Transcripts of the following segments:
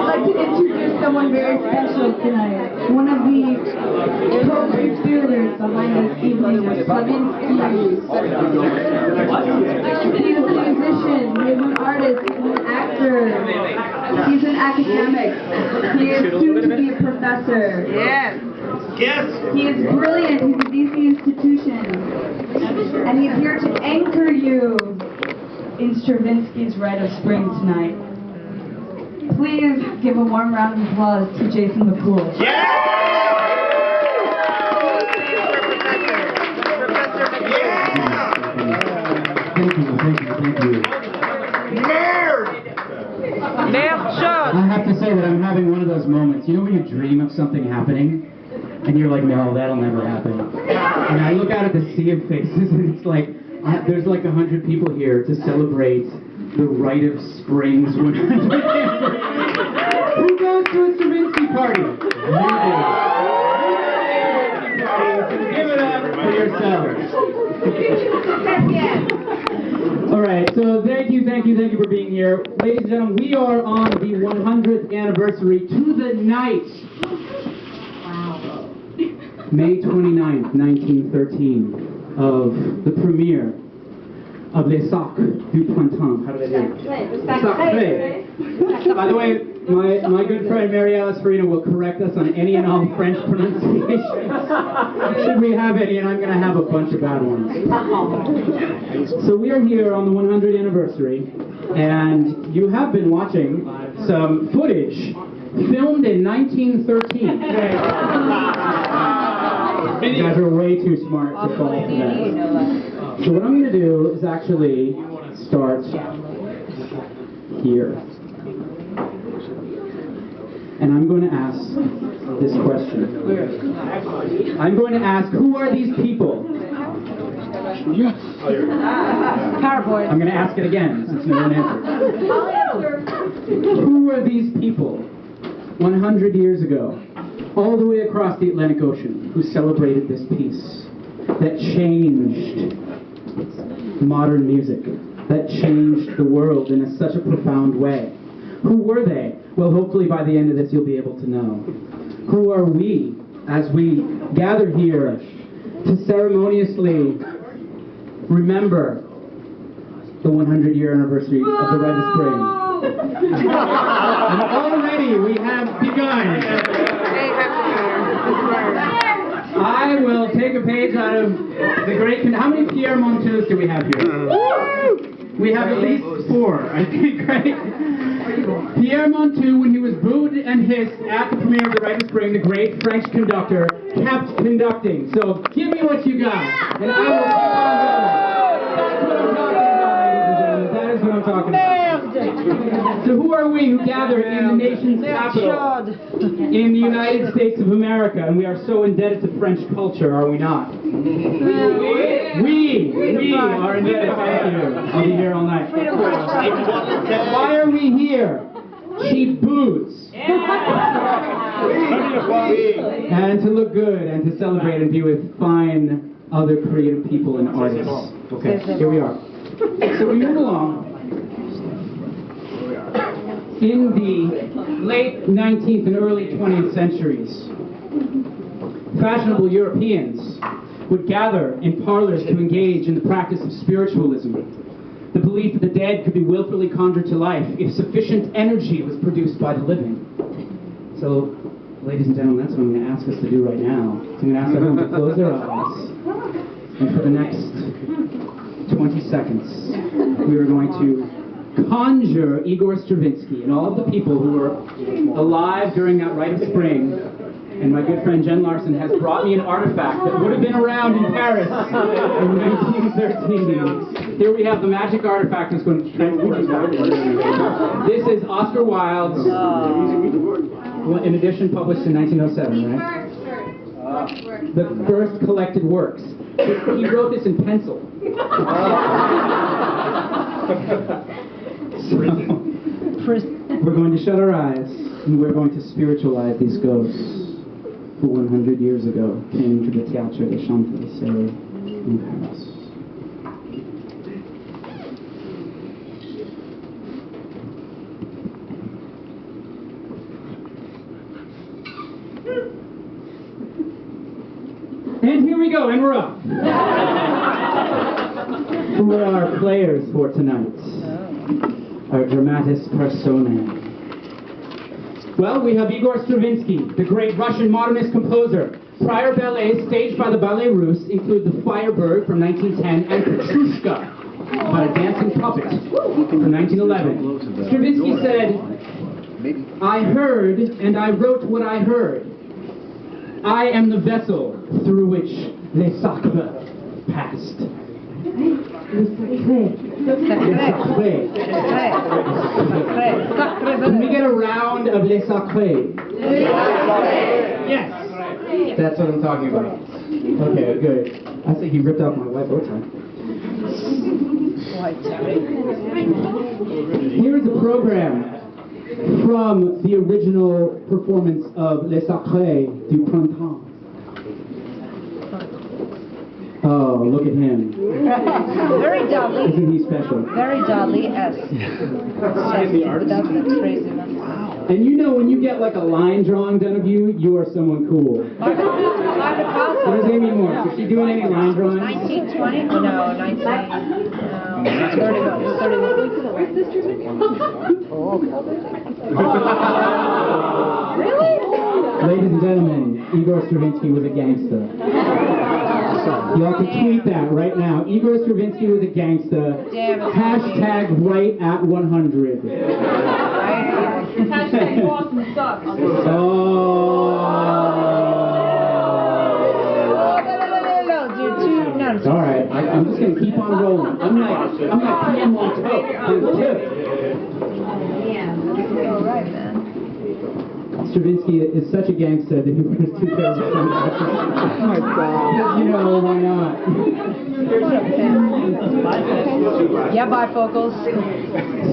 like to introduce someone very special tonight. One of the co-conspirators behind this evening is Stravinsky. He's a musician, he's an artist, he's an actor, he's an academic, he is soon to be a professor. Yes. Yes. He is brilliant, he's a DC institution, and he's here to anchor you in Stravinsky's Rite of Spring tonight. Please give a warm round of applause to Jason McCool. Yeah. Thank you. I have to say that I'm having one of those moments. You know when you dream of something happening, and you're like, no, that'll never happen. And I look out at the sea of faces, and it's like, there's like 100 people here to celebrate the Rite of Spring's 100th anniversary. Who goes to a Stravinsky party? You do. Give it up for yourselves. All right, so thank you for being here. Ladies and gentlemen, we are on the 100th anniversary to the night. Wow. May 29th, 1913, of the premiere of Les Sacs du Printemps. How did I do? Sacré. By the way, my good friend Mary Alice Farina will correct us on any and all French pronunciations. Should we have any, and I'm going to have a bunch of bad ones. So we are here on the 100th anniversary, and you have been watching some footage filmed in 1913. You guys are way too smart to fall for that. So what I'm going to do is actually start here. And I'm going to ask this question. I'm going to ask, who are these people? Yes. PowerPoint. I'm going to ask it again, since no one answered. Who are these people 100 years ago, all the way across the Atlantic Ocean, who celebrated this piece that changed modern music, that changed the world in such a profound way? Who were they? Well, hopefully by the end of this you'll be able to know. Who are we as we gather here to ceremoniously remember the 100-year anniversary of the Rite of Spring? And already we have begun. I will take a page out of the great... How many Pierre Monteux do we have here? We have at least 4, I think, right? Pierre Monteux, when he was booed and hissed at the premiere of the Rite of Spring, the great French conductor, kept conducting. So give me what you got, and I will keep on going. That's what I'm talking about, ladies and gentlemen. That is what I'm talking about. So who are we who gather in the nation's capital, in the United States of America, and we are so indebted to French culture, are we not? We are indebted. Thank you. I'll be here all night. Why are we here? Cheap booze. And to look good and to celebrate and be with fine other creative people and artists. Okay, here we are. So we move along. In the late 19th and early 20th centuries, fashionable Europeans would gather in parlors to engage in the practice of spiritualism, the belief that the dead could be willfully conjured to life if sufficient energy was produced by the living. So, ladies and gentlemen, that's what I'm going to ask us to do right now. I'm going to ask everyone to close their eyes, and for the next 20 seconds, we are going to conjure Igor Stravinsky and all of the people who were alive during that Rite of Spring. And my good friend Jen Larson has brought me an artifact that would have been around in Paris in 1913. Here we have the magic artifact that's going to transport us back. This is Oscar Wilde's, an edition published in 1907, right? The first collected works. He wrote this in pencil. So, we're going to shut our eyes and we're going to spiritualize these ghosts who 100 years ago came to the Théâtre des Champs-Élysées in Paris. go, and we're off. Who are our players for tonight? Our dramatis personae. Well, we have Igor Stravinsky, the great Russian modernist composer. Prior ballets staged by the Ballet Russe include The Firebird from 1910 and Petrushka, about a dancing puppet from 1911. Stravinsky said, "I heard and I wrote what I heard. I am the vessel through which Les Sacres passed." Can we get a round of Les Sacres? Yes. That's what I'm talking about. Okay, good. I think he ripped off my white bow tie. Here is a program from the original performance of Les Sacres du Printemps. Oh, look at him. Very Dali. Isn't he special? Very Dali-esque. That's crazy. Wow. And you know when you get like a line drawing done of you, you are someone cool. What does Amy Moore? Is she doing any line drawings? 1920? No, 31. Really? Ladies and gentlemen, Igor Stravinsky was a gangster. Y'all can tweet that right now. Igor Stravinsky was a gangster. Hashtag right at 100. Hashtag Boston sucks. Oh. All right, I'm just gonna keep on rolling. I'm like PM on top. All right, man. Stravinsky is such a gangster that he wears 2 pairs of sunglasses. Oh my God. You know, why not? Yeah, bifocals.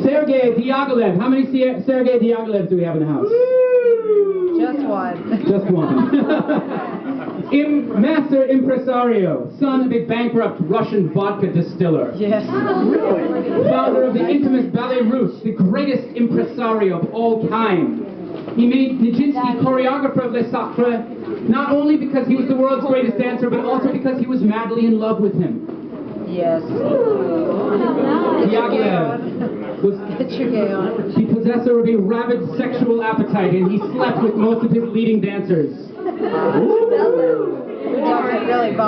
Sergei Diaghilev. How many Sergei Diaghilevs do we have in the house? Just one. Just one. Master impresario, son of a bankrupt Russian vodka distiller. Yes. Father of the infamous Ballet Russe, the greatest impresario of all time. He made Nijinsky choreographer of Les Sacres, not only because he was the world's greatest dancer, but also because he was madly in love with him. Yes. Diaghilev was the possessor of a rabid sexual appetite, and he slept with most of his leading dancers.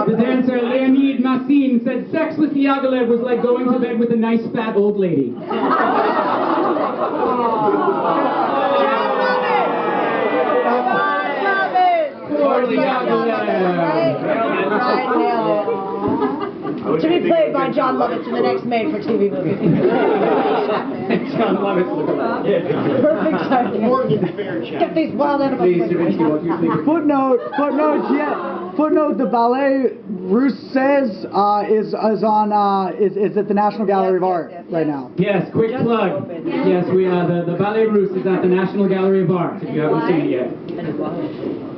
The dancer Leonid Massin said sex with Diaghilev was like going to bed with a nice fat old lady. To be played by John Lovitz in the next made-for-TV movie. John Lovitz. Perfect timing. Get these wild animals. Footnote, the Ballet Russe says is at the National Gallery of Art right now. Yes, quick plug. Yes, we are. The Ballet Russe is at the National Gallery of Art, if you haven't seen it yet.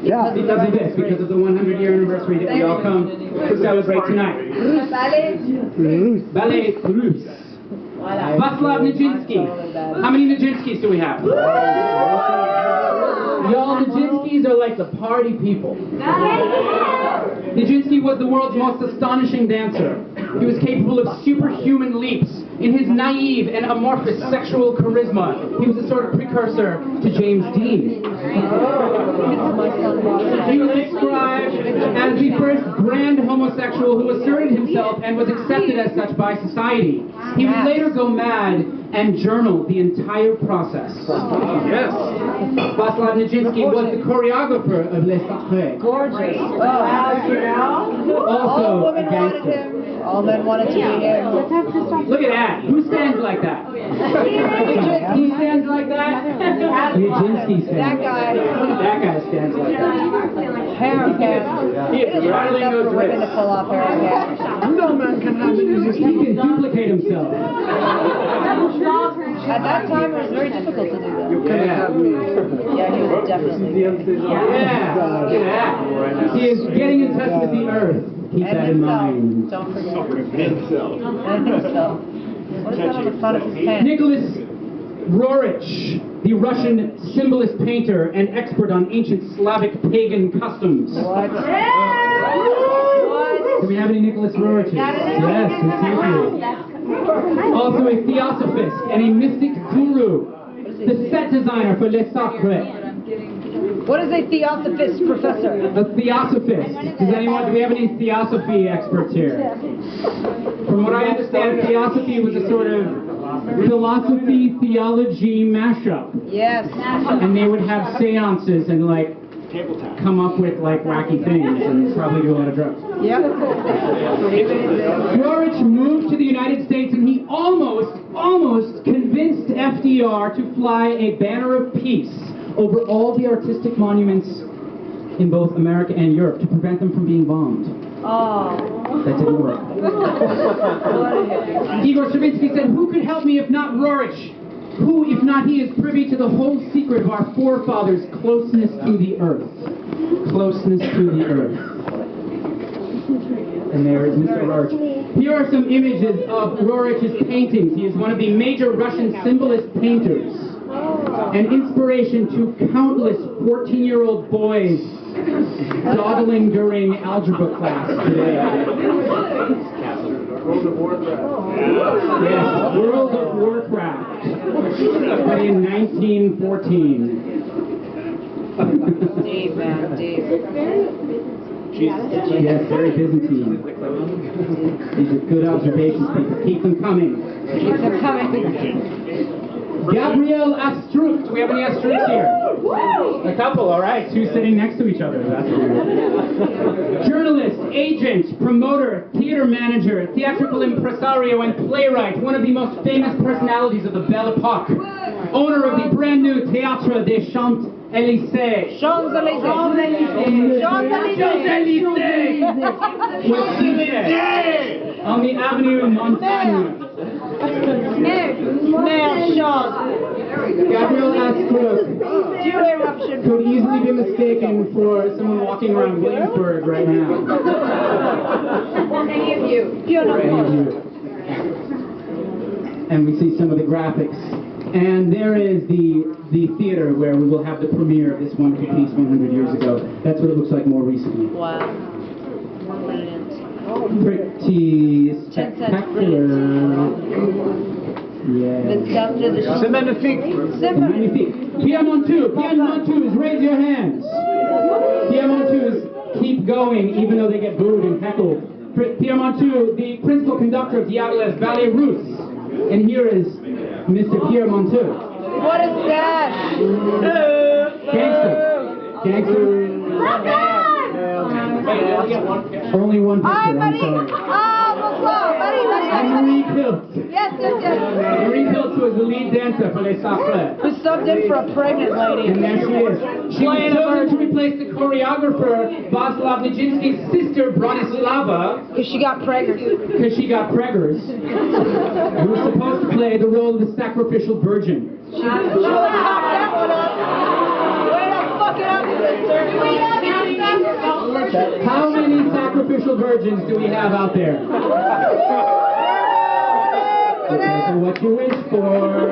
Yeah. Because of this, because of the 100-year anniversary that we all come to celebrate tonight. Ballet Russe. Václav Nijinsky. How many Nijinskys do we have? Y'all Nijinskys are like the party people. Nijinsky was the world's most astonishing dancer. He was capable of superhuman leaps. In his naive and amorphous sexual charisma, he was a sort of precursor to James Dean. He was described as the first grand homosexual who asserted himself and was accepted as such by society. He would later go mad and journal the entire process. Yes. Václav Nijinsky was the choreographer of Les Sacres. Gorgeous. Also a gangster. All men wanted to be him. Look at that. Who stands like that? Who stands like that? Nijinsky stands. That guy. That guy stands like that. Hair cam. He is rattling those Women to wrists. pull off hair cam. No man can have He can duplicate himself. At that time, it was very difficult to do that. Yeah. Yeah, he was definitely. Yeah. Look at that. He is getting in touch with the earth. Keep that in mind. Don't forget. And himself. What is that on the front of his pants? Nicholas Roerich, the Russian symbolist painter and expert on ancient Slavic pagan customs. What? Do we have any Nicholas Roriches? Yes, we do. Also a theosophist and a mystic guru. The set designer for Les Sacres. What is a theosophist, Professor? A theosophist. Do we have any theosophy experts here? From what I understand, theosophy was a sort of philosophy, theology mashup. Yes. And they would have seances and like come up with like wacky things and probably do a lot of drugs. Yep. Rorich moved to the United States and he almost convinced FDR to fly a banner of peace over all the artistic monuments in both America and Europe to prevent them from being bombed. Oh. That didn't work. Igor Stravinsky said, "Who could help me if not Rorich? Who, if not he, is privy to the whole secret of our forefathers' closeness to the earth." Closeness to the earth. And there is Mr. Rorich. Here are some images of Rorich's paintings. He is one of the major Russian symbolist painters. An inspiration to countless 14-year-old boys dawdling during algebra class today. Yes, World of Warcraft. But in 1914. Deep, man, deep. Yes, very Byzantine. These are good observations, people. Keep them coming. Keep them coming. Gabrielle Astruc. Do we have any Astrucs here? A couple, all right. Two sitting next to each other. That's weird. Journalist, agent, promoter, theater manager, theatrical impresario, and playwright. One of the most famous personalities of the Belle Epoque. Owner of the brand new Théâtre des Champs-Élysées. Champs-Élysées. Champs-Élysées. On the Avenue Montaigne. Gabrielle Astruc could easily be mistaken for someone walking around Williamsburg right now. Or any of you. And we see some of the graphics. And there is the theater where we will have the premiere of this wonderful piece 100 years ago. That's what it looks like more recently. Wow. Brilliant. Pretty spectacular. Yeah. C'est magnifique. Magnifique. Piemontus, raise your hands. Piemontus keep going even though they get booed and heckled. Piemontus, the principal conductor of Diablo's Ballet Russe. And here is Mr. Piemontus. What is that? Gangster. Only one picture, I'm sorry. Marie Piltz. Yes. Marie Piltz was the lead dancer for Les Sacres. Who subbed in for a pregnant lady. And there she is. She was chosen to replace the choreographer, Vaslav Nijinsky's sister, Bronislava. Because she got preggers. Who was supposed to play the role of the sacrificial virgin. She really cocked that one up. Way to fuck it up, sister. How many sacrificial virgins do we have out there? Careful what you wish for.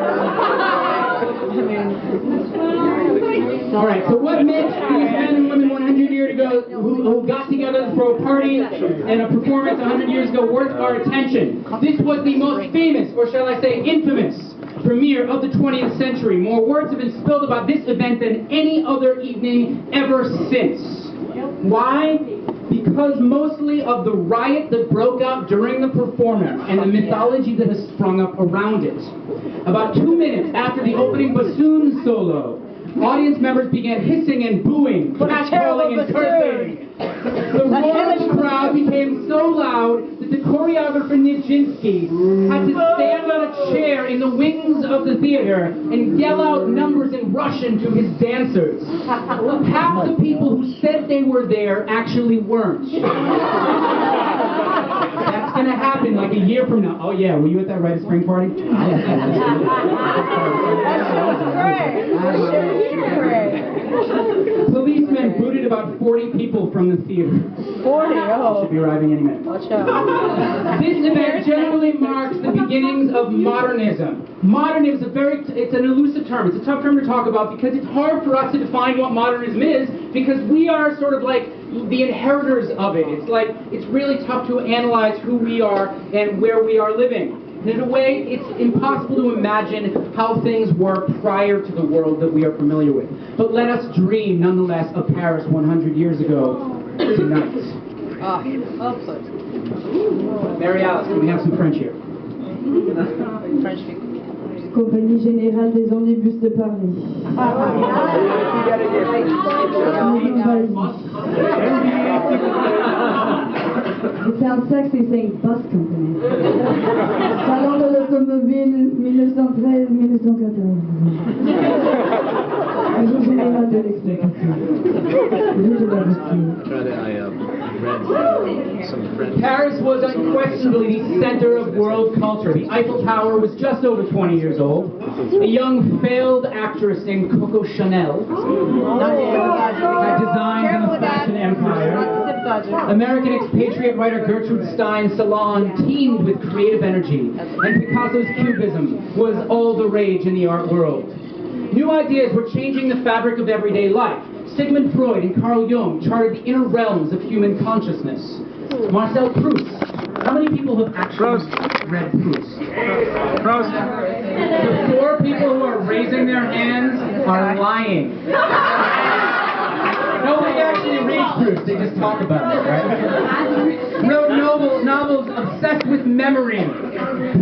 All right, so what made these men and women 100 years ago who got together for a party and a performance 100 years ago worth our attention? This was the most famous, or shall I say infamous, premiere of the 20th century. More words have been spilled about this event than any other evening ever since. Why? Because mostly of the riot that broke out during the performance and the mythology that has sprung up around it. About 2 minutes after the opening bassoon solo, audience members began hissing and booing, catcalling and cursing. The roar of the crowd became so loud that the choreographer Nijinsky had to stand on a chair in the wings of the theater and yell out numbers in Russian to his dancers. Half the people who said they were there actually weren't. That's going to happen like a year from now. Oh yeah, were you at that Rite of Spring party? Policemen booted about 40 people from the theater. 40, oh. Should be arriving any minute. Watch out. This event generally marks the beginnings of modernism. Modernism is it's an elusive term. It's a tough term to talk about because it's hard for us to define what modernism is because we are sort of like the inheritors of it. It's really tough to analyze who we are and where we are living. And in a way, it's impossible to imagine how things were prior to the world that we are familiar with. But let us dream, nonetheless, of Paris 100 years ago tonight. Ah, well put. Mary Alice, can we have some French here? French people. Compagnie Générale des Omnibus de Paris. It sounds sexy saying bus company. Salon de l'automobile 1913-1914. Réseau général de l'exploitation. Paris was unquestionably the center of world culture. The Eiffel Tower was just over 20 years old. A young failed actress named Coco Chanel had designs in the fashion empire. American expatriate writer Gertrude Stein's salon teemed with creative energy, and Picasso's Cubism was all the rage in the art world. New ideas were changing the fabric of everyday life. Sigmund Freud and Carl Jung charted the inner realms of human consciousness. Marcel Proust. How many people have actually read Proust? The 4 people who are raising their hands are lying. Nobody actually reads Proust, they just talk about it, right? Wrote novels obsessed with memory.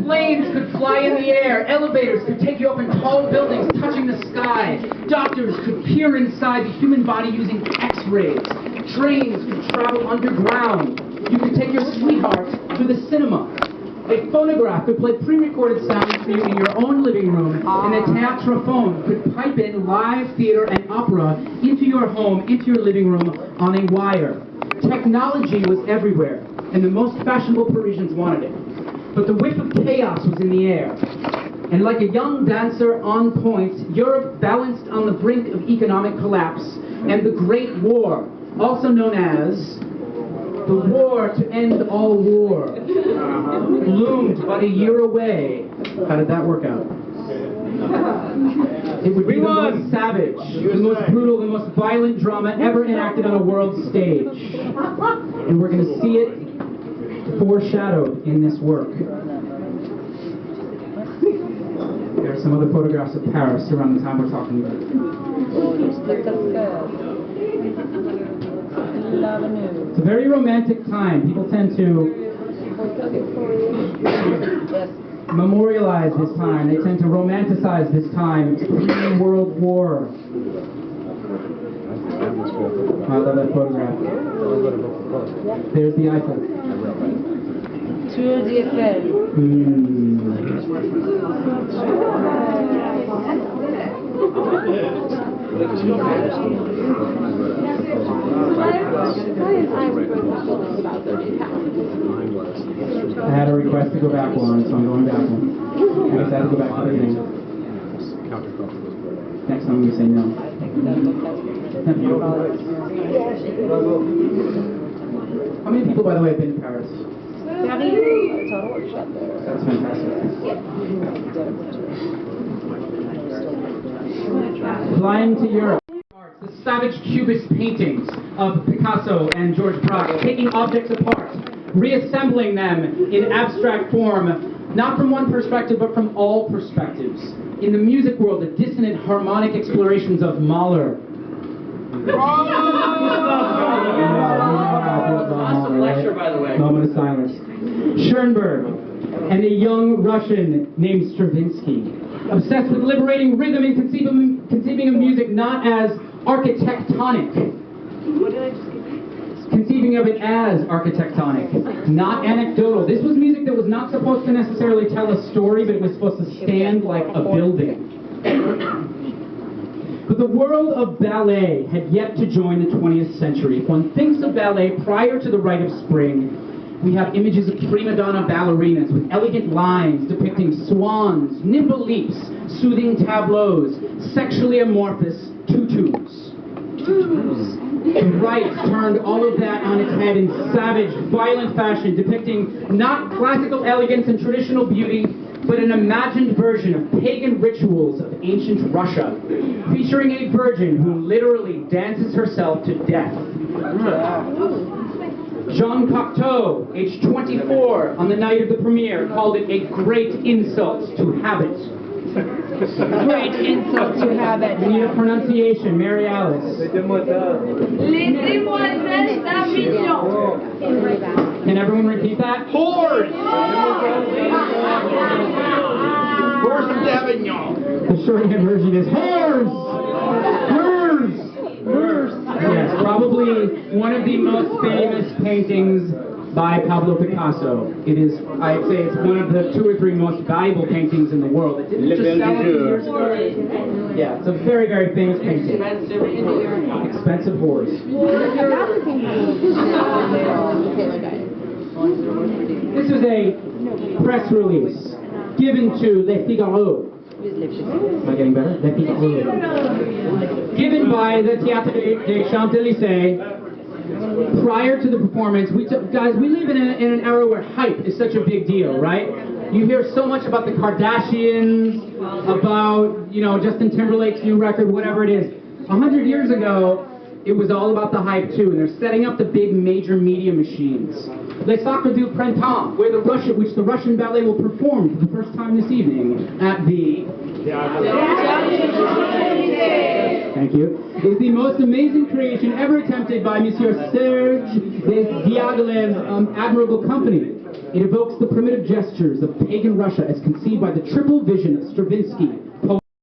Planes could fly in the air, elevators could take you up in tall buildings touching the sky. Doctors could peer inside the human body using X-rays. Trains could travel underground. You could take your sweetheart to the cinema. A phonograph could play pre-recorded sounds for you in your own living room, and a théâtrophone could pipe in live theater and opera into your home, into your living room on a wire. Technology was everywhere, and the most fashionable Parisians wanted it. But the whiff of chaos was in the air. And like a young dancer on point, Europe balanced on the brink of economic collapse, and the Great War, also known as the war to end all war, loomed but a year away. How did that work out? It would be the most savage, the most brutal, the most violent drama ever enacted on a world stage. And we're going to see it foreshadowed in this work. There are some other photographs of Paris around the time we're talking about. It's a very romantic time. People tend to memorialize this time. They tend to romanticize this time. It's pre-World War. I love that photograph. There's the Eiffel. Tour d'Eiffel. I had a request to go back one, so I'm going back one. I guess I have to go back to the beginning. Next time we say no. How many people, by the way, have been to Paris? Total workshop there. That's fantastic. Flying to Europe. The savage cubist paintings of Picasso and George Braque, taking objects apart, reassembling them in abstract form, not from one perspective, but from all perspectives. In the music world, the dissonant harmonic explorations of Mahler. Awesome lecture, by the way. Moment of silence. Schoenberg, and a young Russian named Stravinsky, obsessed with liberating rhythm and conceiving of music not as architectonic, conceiving of it as architectonic, not anecdotal. This was music that was not supposed to necessarily tell a story, but it was supposed to stand like a building. But the world of ballet had yet to join the 20th century. If one thinks of ballet prior to the Rite of Spring, we have images of prima donna ballerinas with elegant lines depicting swans, nimble leaps, soothing tableaus, sexually amorphous tutus. The right turned all of that on its head in savage, violent fashion, depicting not classical elegance and traditional beauty, but an imagined version of pagan rituals of ancient Russia, featuring a virgin who literally dances herself to death. Jean Cocteau, age 24, on the night of the premiere, called it a great insult to habit. Great insult to have it. We need a pronunciation, Mary Alice. Les demoiselles d'Avignon. Can everyone repeat that? Whores! Whores of Davignon. The shorthand version is whores! Whores! Yes, probably one of the most famous paintings by Pablo Picasso. It is, I'd say it's one of the 2 or 3 most valuable paintings in the world. It didn't just sell a few years ago. Yeah, it's a very, very famous painting. Expensive whores. This is a press release given to Le Figaro. Am I getting better? Le Figaro. Given by the Théâtre des Champs-Élysées prior to the performance. Guys, we live in an era where hype is such a big deal, right? You hear so much about the Kardashians, about, Justin Timberlake's new record, whatever it is. 100 years ago, it was all about the hype too, and they're setting up the big major media machines. Les Sacres du Printemps, which the Russian ballet will perform for the first time this evening at the Thank you. Is the most amazing creation ever attempted by Monsieur Serge Diaghilev's admirable company. It evokes the primitive gestures of pagan Russia as conceived by the triple vision of Stravinsky.